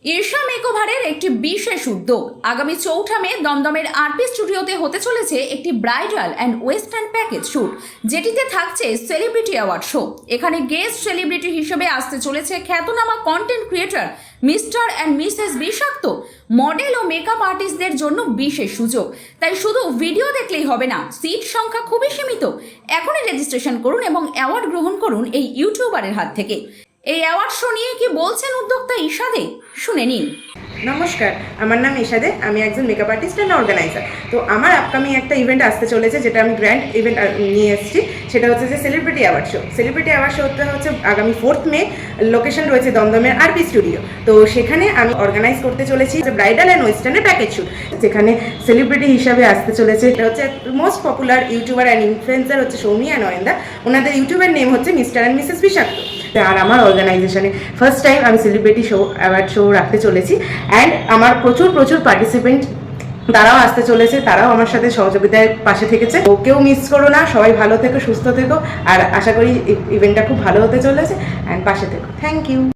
ঈর্ষা মেকওভারের একটি বিশেষ উদ্যোগ আগামী 4 মে দমদমের আরপি স্টুডিওতে হতে চলেছে একটি bridal and western package shoot, যেটিতে থাকছে সেলিব্রিটি অ্যাওয়ার্ড শো। এখানে গেস্ট সেলিব্রিটি হিসেবে আসতে চলেছে খ্যাতনামা content creator mister and Mrs বিষাক্ত। মডেল ও মেকআপ আর্টিস্টদের জন্য বিশেষ সুযোগ, তাই শুধু ভিডিও দেখলেই হবে না, সিট সংখ্যা খুবই সীমিত। এখনই রেজিস্ট্রেশন করুন এবং অ্যাওয়ার্ড গ্রহণ করুন এই ইউটিউবারের হাত থেকে। এই অ্যাওয়ার্ড শো নিয়ে কি বলছেন উদ্যোক্তা ঈশা দে, শুনে নিন। নমস্কার, আমার নাম ঈশা দে, আমি একজন মেকআপ আর্টিস্ট অ্যান্ড অর্গানাইজার। তো আমার আপকামিং একটা ইভেন্ট আসতে চলেছে, যেটা আমি গ্র্যান্ড ইভেন্ট নিয়ে এসেছি। সেটা হচ্ছে যে celebrity award show. Celebrity award শোটা হচ্ছে আগামী 4 মে, লোকেশন রয়েছে দমদমের আরপি স্টুডিও। তো সেখানে আমি অর্গানাইজ করতে চলেছি ব্রাইডাল অ্যান্ড ওয়েস্টার্নের প্যাকেজ শুট, যেখানে সেলিব্রিটি হিসাবে আসতে চলেছে। এটা হচ্ছে most popular YouTuber and influencer হচ্ছে সৌমি অ্যান্ড অয়েন্দা। ওনাদের ইউটিউবের নেম হচ্ছে মিস্টার অ্যান্ড মিসেস বিষাক্ত। আর আমার অর্গানাইজেশনে ফার্স্ট টাইম আমি সেলিব্রিটি শো অ্যাওয়ার্ড শো রাখতে চলেছি। অ্যান্ড আমার প্রচুর পার্টিসিপেন্ট তারাও আসতে চলেছে, তারাও আমার সাথে সহযোগিতায় পাশে থেকেছে। তো কেউ মিস করো না, সবাই ভালো থেকো, সুস্থ থেকো। আর আশা করি ইভেন্টটা খুব ভালো হতে চলেছে। অ্যান্ড পাশে থেকো। Thank you.